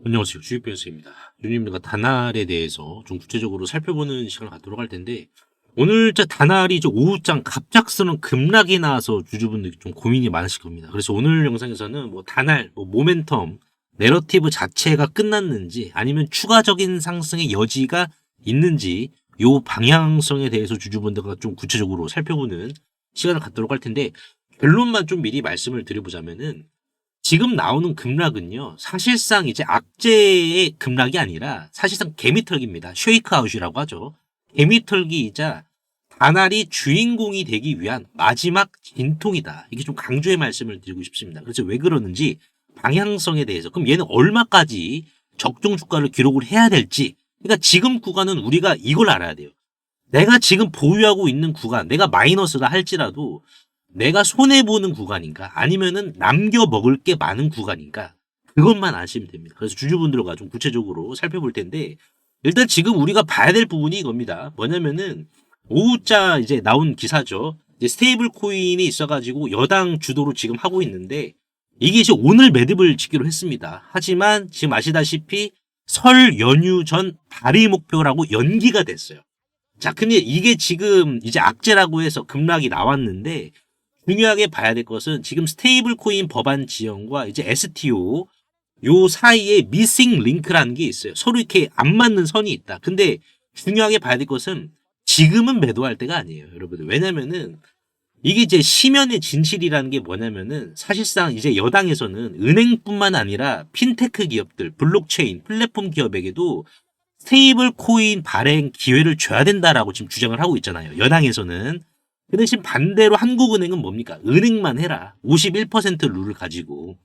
안녕하세요. 주식변호사입니다. 유님과 다날에 대해서 좀 구체적으로 살펴보는 시간을 갖도록 할 텐데, 오늘 다날이 오후장 갑작스러운 급락이 나와서 주주분들이 좀 고민이 많으실 겁니다. 그래서 오늘 영상에서는 다날, 모멘텀, 내러티브 자체가 끝났는지 아니면 추가적인 상승의 여지가 있는지 요 방향성에 대해서 주주분들과 좀 구체적으로 살펴보는 시간을 갖도록 할 텐데, 결론만 좀 미리 말씀을 드려보자면은 지금 나오는 급락은요, 사실상 이제 악재의 급락이 아니라 사실상 개미털기입니다. 쉐이크아웃이라고 하죠. 개미털기이자 다날이 주인공이 되기 위한 마지막 진통이다. 이게 좀 강조의 말씀을 드리고 싶습니다. 그래서 왜 그러는지 방향성에 대해서, 그럼 얘는 얼마까지 적정 주가를 기록을 해야 될지, 그러니까 지금 구간은 우리가 이걸 알아야 돼요. 내가 지금 보유하고 있는 구간, 내가 마이너스라 할지라도 내가 손해보는 구간인가 아니면은 남겨 먹을 게 많은 구간인가, 그것만 아시면 됩니다. 그래서 주주분들과 좀 구체적으로 살펴볼 텐데, 일단 지금 우리가 봐야 될 부분이 이겁니다. 뭐냐면은 오후자 이제 나온 기사죠. 이제 스테이블 코인이 있어가지고 여당 주도로 지금 하고 있는데, 이게 이제 오늘 매듭을 짓기로 했습니다. 하지만 지금 아시다시피 설 연휴 전 발의 목표라고 연기가 됐어요. 자, 근데 이게 지금 이제 악재라고 해서 급락이 나왔는데, 중요하게 봐야 될 것은 지금 스테이블 코인 법안 지연과 이제 STO 요 사이에 미싱 링크라는 게 있어요. 서로 이렇게 안 맞는 선이 있다. 근데 중요하게 봐야 될 것은 지금은 매도할 때가 아니에요, 여러분들. 왜냐면은 이게 이제 심연의 진실이라는 게 뭐냐면은, 사실상 이제 여당에서는 은행뿐만 아니라 핀테크 기업들, 블록체인, 플랫폼 기업에게도 스테이블 코인 발행 기회를 줘야 된다라고 지금 주장을 하고 있잖아요, 여당에서는. 근데 지금 반대로 한국은행은 뭡니까? 은행만 해라. 51% 룰을 가지고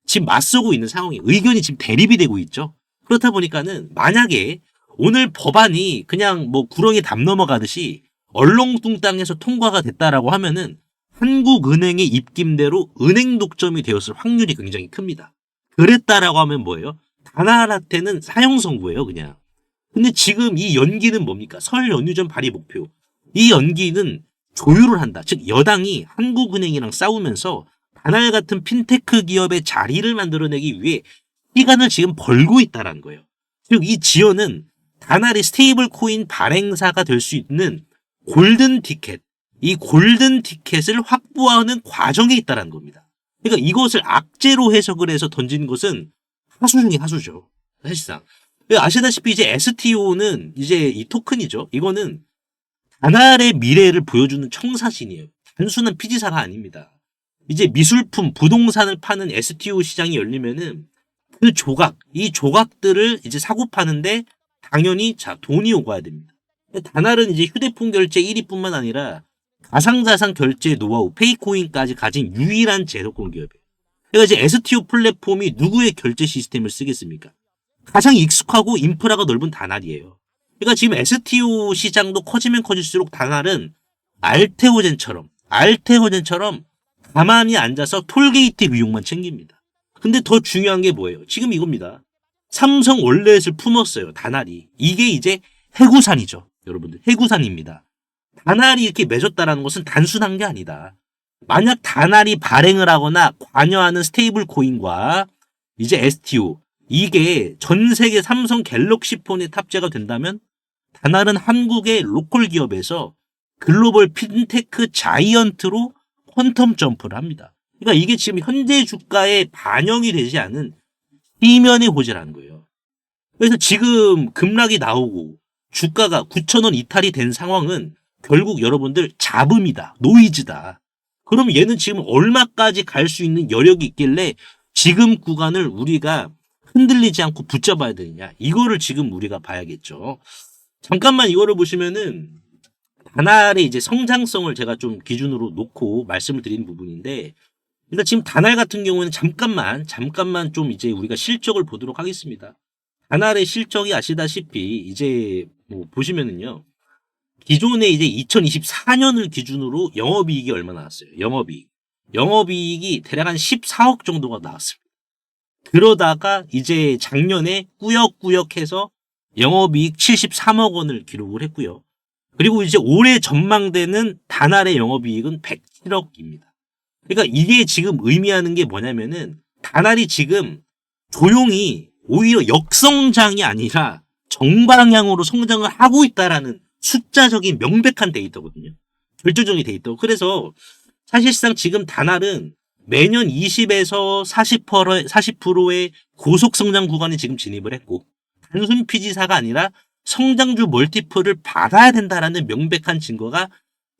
지금 맞서고 있는 상황이, 의견이 지금 대립이 되고 있죠. 그렇다 보니까는 만약에 오늘 법안이 그냥 구렁이 담 넘어가듯이 얼렁뚱땅해서 통과가 됐다라고 하면은 한국은행의 입김대로 은행 독점이 되었을 확률이 굉장히 큽니다. 그랬다라고 하면 뭐예요? 다나한테는 사형 선고예요, 그냥. 근데 지금 이 연기는 뭡니까? 설 연휴 전 발의 목표. 이 연기는 조율을 한다. 즉 여당이 한국은행이랑 싸우면서 다날 같은 핀테크 기업의 자리를 만들어내기 위해 시간을 지금 벌고 있다는 거예요. 즉 이 지연은 다날이 스테이블 코인 발행사가 될 수 있는 골든 티켓, 이 골든 티켓을 확보하는 과정에 있다는 겁니다. 그러니까 이것을 악재로 해석을 해서 던진 것은 하수 중에 하수죠, 사실상. 아시다시피 이제 STO는 이제 이 토큰이죠. 이거는 다날의 미래를 보여주는 청사진이에요. 단순한 피지사가 아닙니다. 이제 미술품, 부동산을 파는 STO 시장이 열리면은 그 조각, 이 조각들을 이제 사고 파는데 당연히 돈이 오가야 됩니다. 다날은 이제 휴대폰 결제 1위뿐만 아니라 가상자산 결제 노하우, 페이코인까지 가진 유일한 제도권 기업이에요. 그러니까 이제 STO 플랫폼이 누구의 결제 시스템을 쓰겠습니까? 가장 익숙하고 인프라가 넓은 다날이에요. 그러니까 지금 STO 시장도 커지면 커질수록 다날은 알테오젠처럼 가만히 앉아서 톨게이트 비용만 챙깁니다. 근데 더 중요한 게 뭐예요? 지금 이겁니다. 삼성 월렛을 품었어요, 다날이. 이게 이제 해구산이죠, 여러분들. 해구산입니다. 다날이 이렇게 맺었다라는 것은 단순한 게 아니다. 만약 다날이 발행을 하거나 관여하는 스테이블 코인과 이제 STO, 이게 전 세계 삼성 갤럭시 폰에 탑재가 된다면 다날은 한국의 로컬 기업에서 글로벌 핀테크 자이언트로 퀀텀 점프를 합니다. 그러니까 이게 지금 현재 주가에 반영이 되지 않은 이면의 호재라는 거예요. 그래서 지금 급락이 나오고 주가가 9,000원 이탈이 된 상황은 결국 여러분들 잡음이다, 노이즈다. 그럼 얘는 지금 얼마까지 갈 수 있는 여력이 있길래 지금 구간을 우리가 흔들리지 않고 붙잡아야 되느냐, 이거를 지금 우리가 봐야겠죠. 잠깐만 이거를 보시면은 다날의 이제 성장성을 제가 좀 기준으로 놓고 말씀을 드리는 부분인데, 일단 지금 다날 같은 경우에는 잠깐만 좀 이제 우리가 실적을 보도록 하겠습니다. 다날의 실적이 아시다시피 이제 보시면은요, 기존에 이제 2024년을 기준으로 영업이익이 얼마 나왔어요? 영업이익이 대략 한 14억 정도가 나왔습니다. 그러다가 이제 작년에 꾸역꾸역해서 영업이익 73억 원을 기록을 했고요. 그리고 이제 올해 전망되는 다날의 영업이익은 107억입니다. 그러니까 이게 지금 의미하는 게 뭐냐면은 다날이 지금 조용히 오히려 역성장이 아니라 정방향으로 성장을 하고 있다라는 숫자적인 명백한 데이터거든요. 결정적인 데이터. 그래서 사실상 지금 다날은 매년 20에서 40%의 고속 성장 구간에 지금 진입을 했고, 단순 피지사가 아니라 성장주 멀티플을 받아야 된다라는 명백한 증거가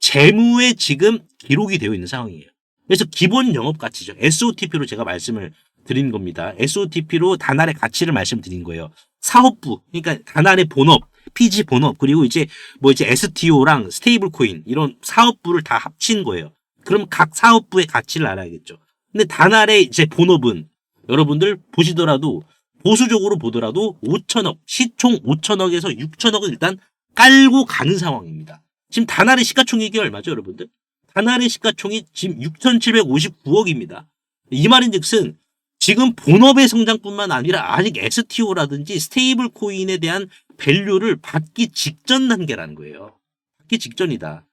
재무에 지금 기록이 되어 있는 상황이에요. 그래서 기본 영업 가치죠. SOTP로 제가 말씀을 드린 겁니다. SOTP로 다날의 가치를 말씀드린 거예요. 사업부, 그러니까 다날의 본업, PG 본업, 그리고 이제 STO랑 스테이블 코인 이런 사업부를 다 합친 거예요. 그럼 각 사업부의 가치를 알아야겠죠. 근데 다날의 이제 본업은 여러분들 보시더라도 보수적으로 보더라도 5천억, 시총 5천억에서 6천억은 일단 깔고 가는 상황입니다. 지금 다날의 시가총액이 얼마죠, 여러분들? 다날의 시가총액이 지금 6,759억입니다. 이 말인즉슨 지금 본업의 성장뿐만 아니라 아직 STO라든지 스테이블 코인에 대한 밸류를 받기 직전 단계라는 거예요. 받기 직전이다.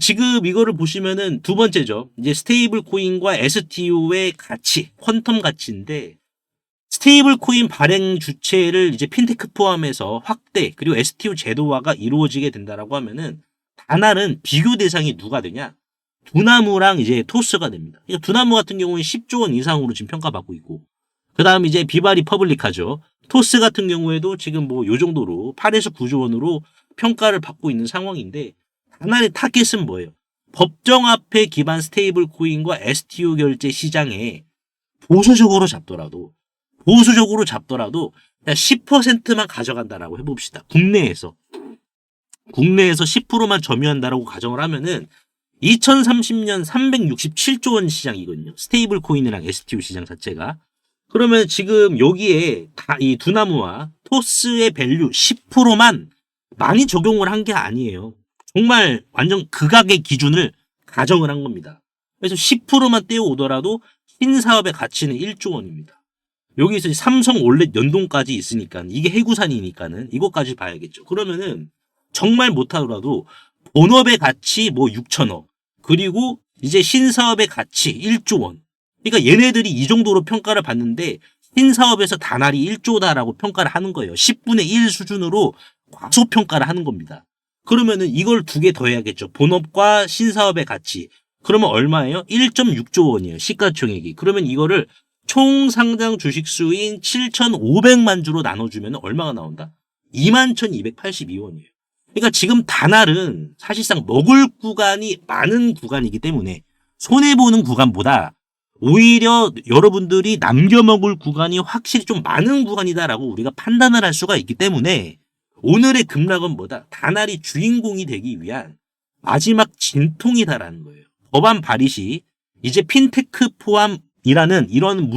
지금 이거를 보시면은 두 번째죠. 이제 스테이블 코인과 STO의 가치, 퀀텀 가치인데 스테이블 코인 발행 주체를 이제 핀테크 포함해서 확대 그리고 STO 제도화가 이루어지게 된다라고 하면은 다날은 비교 대상이 누가 되냐? 두나무랑 이제 토스가 됩니다. 그러니까 두나무 같은 경우는 10조 원 이상으로 지금 평가받고 있고, 그 다음 이제 비바 리퍼블릭하죠. 토스 같은 경우에도 지금 뭐 요 정도로 8에서 9조 원으로 평가를 받고 있는 상황인데, 다날의 타겟은 뭐예요? 법정화폐 기반 스테이블 코인과 STO 결제 시장에 보수적으로 잡더라도 10%만 가져간다라고 해봅시다. 국내에서 10%만 점유한다라고 가정을 하면은 2030년 367조 원 시장이거든요. 스테이블 코인이랑 STO 시장 자체가. 그러면 지금 여기에 이 두나무와 토스의 밸류 10%만 많이 적용을 한 게 아니에요. 정말 완전 극악의 기준을 가정을 한 겁니다. 그래서 10%만 떼어오더라도 신사업의 가치는 1조 원입니다. 여기서 삼성 올렛 연동까지 있으니까 이게 해구산이니까는 이것까지 봐야겠죠. 그러면은 정말 못하더라도 본업의 가치 뭐 6천억 그리고 이제 신사업의 가치 1조 원. 그러니까 얘네들이 이 정도로 평가를 받는데 신사업에서 다날이 1조다라고 평가를 하는 거예요. 10분의 1 수준으로 과소평가를 하는 겁니다. 그러면은 이걸 두 개 더해야겠죠. 본업과 신사업의 가치. 그러면 얼마예요? 1.6조 원이에요. 시가총액이. 그러면 이거를 총 상장 주식 수인 7,500만 주로 나눠주면 얼마가 나온다? 21,282원이에요. 그러니까 지금 다날은 사실상 먹을 구간이 많은 구간이기 때문에 손해보는 구간보다 오히려 여러분들이 남겨먹을 구간이 확실히 좀 많은 구간이다라고 우리가 판단을 할 수가 있기 때문에 오늘의 급락은 뭐다? 다날이 주인공이 되기 위한 마지막 진통이다라는 거예요. 법안 발의 이제 핀테크 포함이라는 이런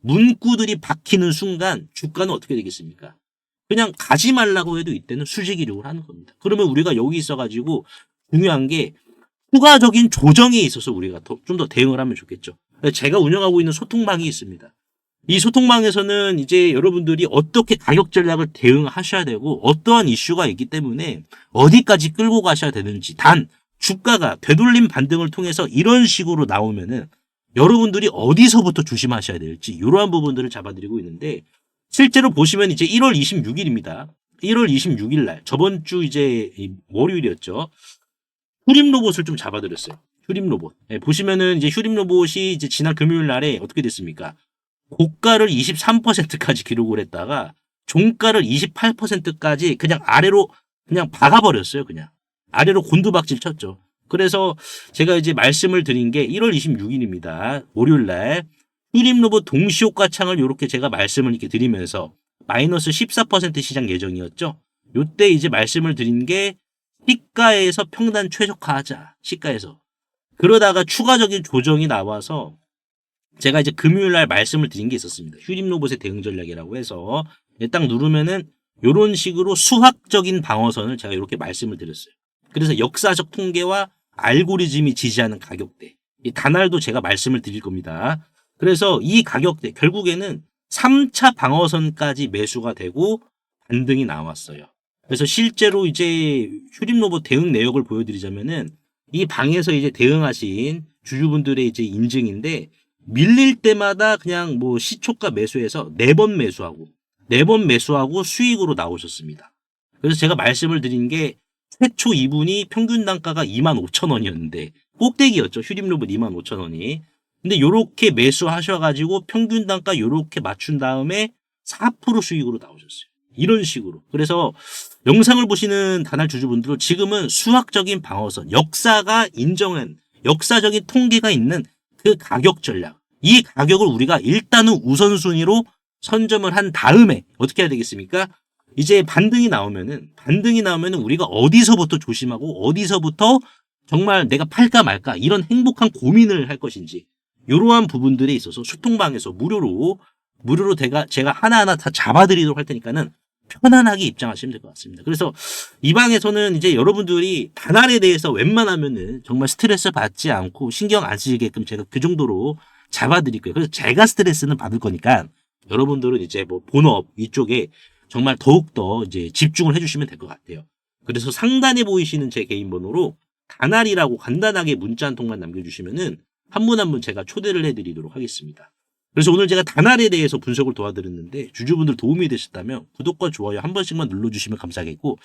문구들이 박히는 순간 주가는 어떻게 되겠습니까? 그냥 가지 말라고 해도 이때는 수직 이륙을 하는 겁니다. 그러면 우리가 여기 있어가지고 중요한 게 추가적인 조정에 있어서 우리가 좀 더 대응을 하면 좋겠죠. 제가 운영하고 있는 소통방이 있습니다. 이 소통방에서는 이제 여러분들이 어떻게 가격 전략을 대응하셔야 되고 어떠한 이슈가 있기 때문에 어디까지 끌고 가셔야 되는지 단 주가가 되돌림 반등을 통해서 이런 식으로 나오면은 여러분들이 어디서부터 조심하셔야 될지 이러한 부분들을 잡아드리고 있는데 실제로 보시면 이제 1월 26일입니다. 1월 26일 날 저번 주 이제 월요일이었죠. 휴림 로봇을 좀 잡아드렸어요. 휴림 로봇. 네, 보시면은 이제 휴림 로봇이 이제 지난 금요일 날에 어떻게 됐습니까? 고가를 23%까지 기록을 했다가 종가를 28%까지 그냥 아래로 그냥 박아버렸어요. 그냥 아래로 곤두박질 쳤죠. 그래서 제가 이제 말씀을 드린 게 1월 26일입니다. 월요일 날 휴림 로봇 동시효과 창을 이렇게 제가 말씀을 이렇게 드리면서 마이너스 14% 시장 예정이었죠. 요때 이제 말씀을 드린 게 시가에서 평단 최적화하자. 시가에서. 그러다가 추가적인 조정이 나와서 제가 이제 금요일 날 말씀을 드린 게 있었습니다. 휴림 로봇의 대응 전략이라고 해서 딱 누르면은 이런 식으로 수학적인 방어선을 제가 이렇게 말씀을 드렸어요. 그래서 역사적 통계와 알고리즘이 지지하는 가격대. 이 다날도 제가 말씀을 드릴 겁니다. 그래서 이 가격대 결국에는 3차 방어선까지 매수가 되고 반등이 나왔어요. 그래서 실제로 이제 휴림 로봇 대응 내역을 보여드리자면은 이 방에서 이제 대응하신 주주분들의 이제 인증인데 밀릴 때마다 그냥 뭐 시초가 매수해서 4번 매수하고 4번 매수하고 수익으로 나오셨습니다. 그래서 제가 말씀을 드린 게 최초 2분이 평균 단가가 25,000원이었는데 꼭대기였죠. 휴림로봇 25,000원이. 근데 요렇게 매수하셔가지고 평균 단가 요렇게 맞춘 다음에 4% 수익으로 나오셨어요. 이런 식으로. 그래서 영상을 보시는 다날 주주분들은 지금은 수학적인 방어선, 역사가 인정한 역사적인 통계가 있는 그 가격 전략. 이 가격을 우리가 일단은 우선순위로 선점을 한 다음에 어떻게 해야 되겠습니까? 이제 반등이 나오면은 우리가 어디서부터 조심하고 어디서부터 정말 내가 팔까 말까 이런 행복한 고민을 할 것인지 이러한 부분들에 있어서 소통방에서 무료로 제가 하나하나 다 잡아드리도록 할 테니까는 편안하게 입장하시면 될 것 같습니다. 그래서 이 방에서는 이제 여러분들이 단알에 대해서 웬만하면은 정말 스트레스 받지 않고 신경 안 쓰시게끔 제가 그 정도로 잡아드릴 거예요. 그래서 제가 스트레스는 받을 거니까 여러분들은 이제 뭐 본업 이쪽에 정말 더욱더 이제 집중을 해주시면 될 것 같아요. 그래서 상단에 보이시는 제 개인 번호로 단알이라고 간단하게 문자 한 통만 남겨주시면은 한 분 한 분 제가 초대를 해드리도록 하겠습니다. 그래서 오늘 제가 단알에 대해서 분석을 도와드렸는데 주주분들 도움이 되셨다면 구독과 좋아요 한 번씩만 눌러주시면 감사하겠고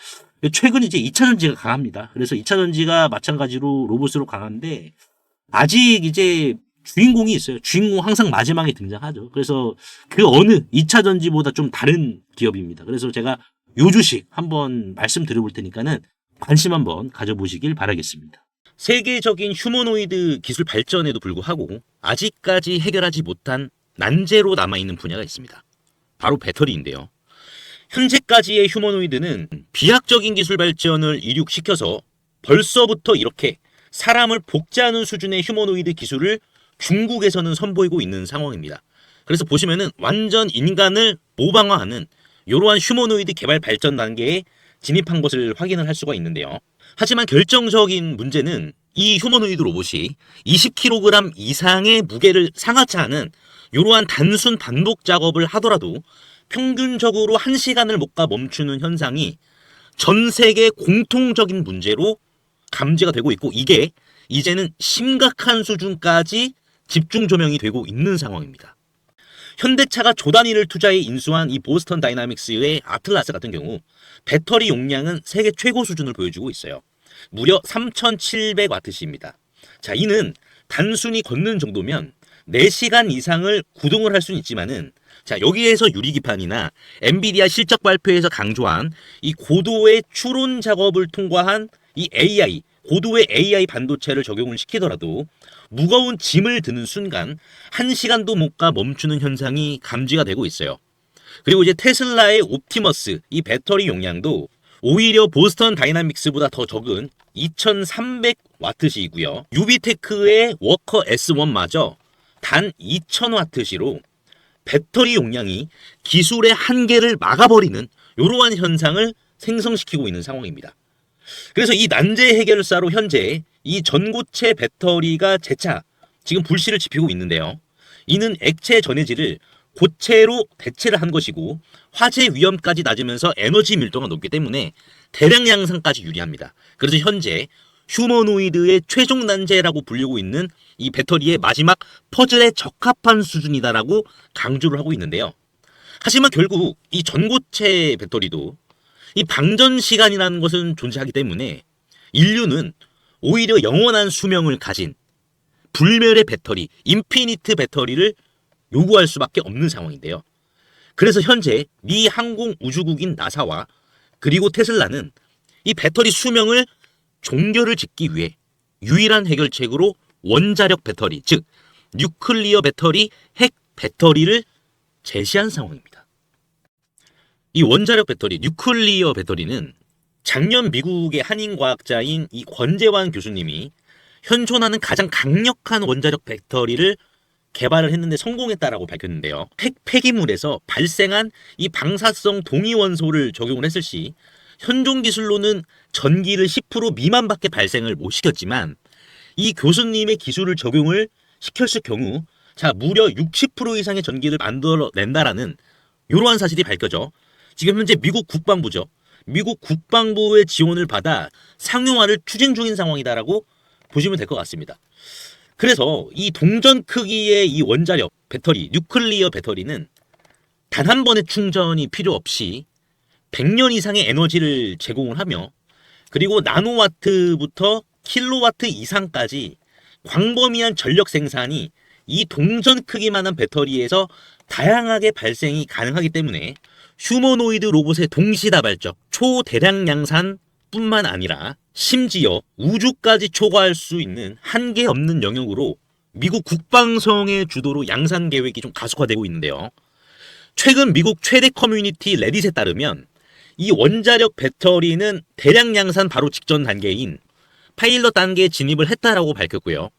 최근 이제 2차전지가 강합니다. 그래서 2차전지가 마찬가지로 로봇으로 강한데 아직 이제 주인공이 있어요. 주인공 항상 마지막에 등장하죠. 그래서 그 어느 2차전지보다 좀 다른 기업입니다. 그래서 제가 요 주식 한번 말씀드려볼 테니까는 관심 한번 가져보시길 바라겠습니다. 세계적인 휴머노이드 기술 발전에도 불구하고 아직까지 해결하지 못한 난제로 남아있는 분야가 있습니다. 바로 배터리인데요. 현재까지의 휴머노이드는 비약적인 기술 발전을 이룩시켜서 벌써부터 이렇게 사람을 복제하는 수준의 휴머노이드 기술을 중국에서는 선보이고 있는 상황입니다. 그래서 보시면은 완전 인간을 모방화하는 이러한 휴머노이드 개발 발전 단계에 진입한 것을 확인을 할 수가 있는데요. 하지만 결정적인 문제는 이 휴머노이드 로봇이 20kg 이상의 무게를 상하치 않은 이러한 단순 반복 작업을 하더라도 평균적으로 1시간을 못 가 멈추는 현상이 전 세계 공통적인 문제로 감지가 되고 있고 이게 이제는 심각한 수준까지 집중 조명이 되고 있는 상황입니다. 현대차가 조 단위를 투자해 인수한 이 보스턴 다이나믹스의 아틀라스 같은 경우 배터리 용량은 세계 최고 수준을 보여주고 있어요. 무려 3700W입니다. 자, 이는 단순히 걷는 정도면 4시간 이상을 구동을 할 수는 있지만은 자, 여기에서 유리기판이나 엔비디아 실적 발표에서 강조한 이 고도의 추론 작업을 통과한 이 AI, 고도의 AI 반도체를 적용을 시키더라도 무거운 짐을 드는 순간 1시간도 못 가 멈추는 현상이 감지가 되고 있어요. 그리고 이제 테슬라의 옵티머스 이 배터리 용량도 오히려 보스턴 다이나믹스보다 더 적은 2300W시이고요. 유비테크의 워커 S1마저 단 2000W시로 배터리 용량이 기술의 한계를 막아버리는 이러한 현상을 생성시키고 있는 상황입니다. 그래서 이 난제 해결사로 현재 이 전고체 배터리가 재차 지금 불씨를 지피고 있는데요. 이는 액체 전해질을 고체로 대체를 한 것이고 화재 위험까지 낮으면서 에너지 밀도가 높기 때문에 대량 양산까지 유리합니다. 그래서 현재 휴머노이드의 최종 난제라고 불리고 있는 이 배터리의 마지막 퍼즐에 적합한 수준이다라고 강조를 하고 있는데요. 하지만 결국 이 전고체 배터리도 이 방전 시간이라는 것은 존재하기 때문에 인류는 오히려 영원한 수명을 가진 불멸의 배터리, 인피니트 배터리를 요구할 수밖에 없는 상황인데요. 그래서 현재 미 항공우주국인 나사와 그리고 테슬라는 이 배터리 수명을 종결을 짓기 위해 유일한 해결책으로 원자력 배터리, 즉 뉴클리어 배터리, 핵 배터리를 제시한 상황입니다. 이 원자력 배터리, 뉴클리어 배터리는 작년 미국의 한인 과학자인 이 권재환 교수님이 현존하는 가장 강력한 원자력 배터리를 개발을 했는데 성공했다라고 밝혔는데요. 핵 폐기물에서 발생한 이 방사성 동위원소를 적용을 했을 시 현존 기술로는 전기를 10% 미만밖에 발생을 못 시켰지만 이 교수님의 기술을 적용을 시켰을 경우 자 무려 60% 이상의 전기를 만들어낸다라는 이러한 사실이 밝혀져 지금 현재 미국 국방부죠. 미국 국방부의 지원을 받아 상용화를 추진 중인 상황이다라고 보시면 될 것 같습니다. 그래서 이 동전 크기의 이 원자력 배터리, 뉴클리어 배터리는 단 한 번의 충전이 필요 없이 100년 이상의 에너지를 제공을 하며, 그리고 나노와트부터 킬로와트 이상까지 광범위한 전력 생산이 이 동전 크기만한 배터리에서 다양하게 발생이 가능하기 때문에 휴머노이드 로봇의 동시다발적 초대량 양산뿐만 아니라 심지어 우주까지 초과할 수 있는 한계 없는 영역으로 미국 국방성의 주도로 양산 계획이 좀 가속화되고 있는데요. 최근 미국 최대 커뮤니티 레딧에 따르면 이 원자력 배터리는 대량 양산 바로 직전 단계인 파일럿 단계에 진입을 했다라고 밝혔고요.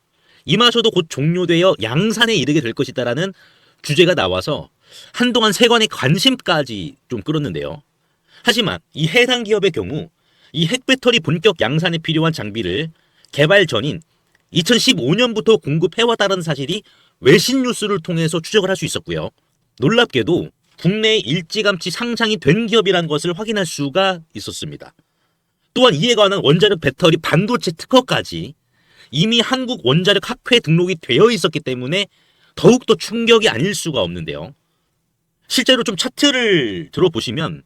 이마저도 곧 종료되어 양산에 이르게 될 것이다라는 주제가 나와서 한동안 세간의 관심까지 좀 끌었는데요. 하지만 이 해당 기업의 경우 이 핵배터리 본격 양산에 필요한 장비를 개발 전인 2015년부터 공급해왔다는 사실이 외신 뉴스를 통해서 추적을 할 수 있었고요. 놀랍게도 국내에 일찌감치 상장이 된 기업이라는 것을 확인할 수가 있었습니다. 또한 이에 관한 원자력 배터리 반도체 특허까지 이미 한국 원자력 학회에 등록이 되어 있었기 때문에 더욱더 충격이 아닐 수가 없는데요. 실제로 좀 차트를 들어보시면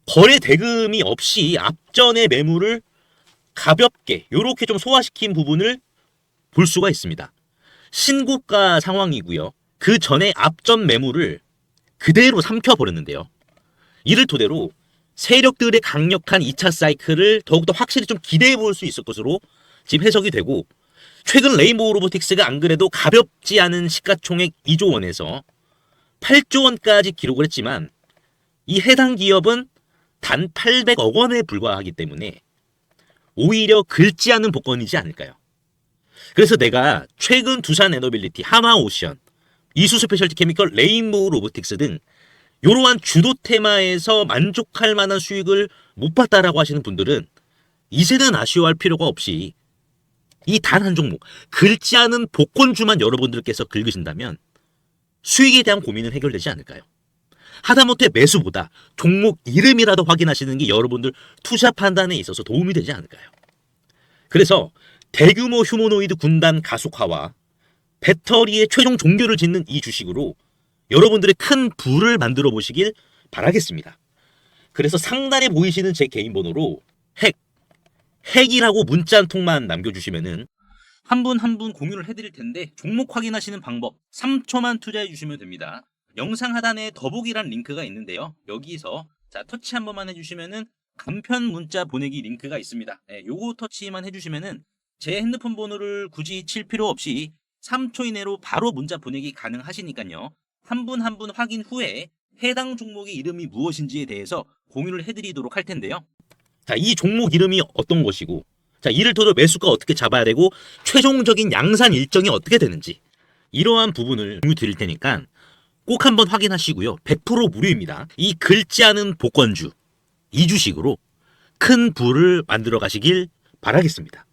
거래 대금이 없이 앞전의 매물을 가볍게 이렇게 좀 소화시킨 부분을 볼 수가 있습니다. 신고가 상황이고요. 그 전에 앞전 매물을 그대로 삼켜버렸는데요. 이를 토대로 세력들의 강력한 2차 사이클을 더욱더 확실히 좀 기대해 볼 수 있을 것으로 지금 해석이 되고, 최근 레인보우 로보틱스가 안 그래도 가볍지 않은 시가총액 2조 원에서 8조 원까지 기록을 했지만 이 해당 기업은 단 800억 원에 불과하기 때문에 오히려 긁지 않은 복권이지 않을까요? 그래서 내가 최근 두산 에너빌리티, 하마오션, 이수 스페셜티 케미컬, 레인보우 로보틱스 등 이러한 주도 테마에서 만족할 만한 수익을 못 봤다라고 하시는 분들은 이제는 아쉬워할 필요가 없이 이 단 한 종목, 긁지 않은 복권주만 여러분들께서 긁으신다면 수익에 대한 고민은 해결되지 않을까요? 하다못해 매수보다 종목 이름이라도 확인하시는 게 여러분들 투자 판단에 있어서 도움이 되지 않을까요? 그래서 대규모 휴머노이드 군단 가속화와 배터리의 최종 종교를 짓는 이 주식으로 여러분들의 큰 부를 만들어 보시길 바라겠습니다. 그래서 상단에 보이시는 제 개인 번호로 핵이라고 문자 한 통만 남겨주시면은 한 분 한 분 공유를 해드릴 텐데, 종목 확인하시는 방법 3초만 투자해 주시면 됩니다. 영상 하단에 더보기란 링크가 있는데요. 여기서 자 터치 한 번만 해주시면은 간편 문자 보내기 링크가 있습니다. 요거 터치만 해주시면은 제 핸드폰 번호를 굳이 칠 필요 없이 3초 이내로 바로 문자 보내기 가능하시니까요. 한 분 한 분 확인 후에 해당 종목의 이름이 무엇인지에 대해서 공유를 해드리도록 할 텐데요. 자, 이 종목 이름이 어떤 것이고, 자, 이를 토대로 매수가 어떻게 잡아야 되고, 최종적인 양산 일정이 어떻게 되는지, 이러한 부분을 공유 드릴 테니까 꼭 한번 확인하시고요. 100% 무료입니다. 이 긁지 않은 복권주, 이 주식으로 큰 부를 만들어 가시길 바라겠습니다.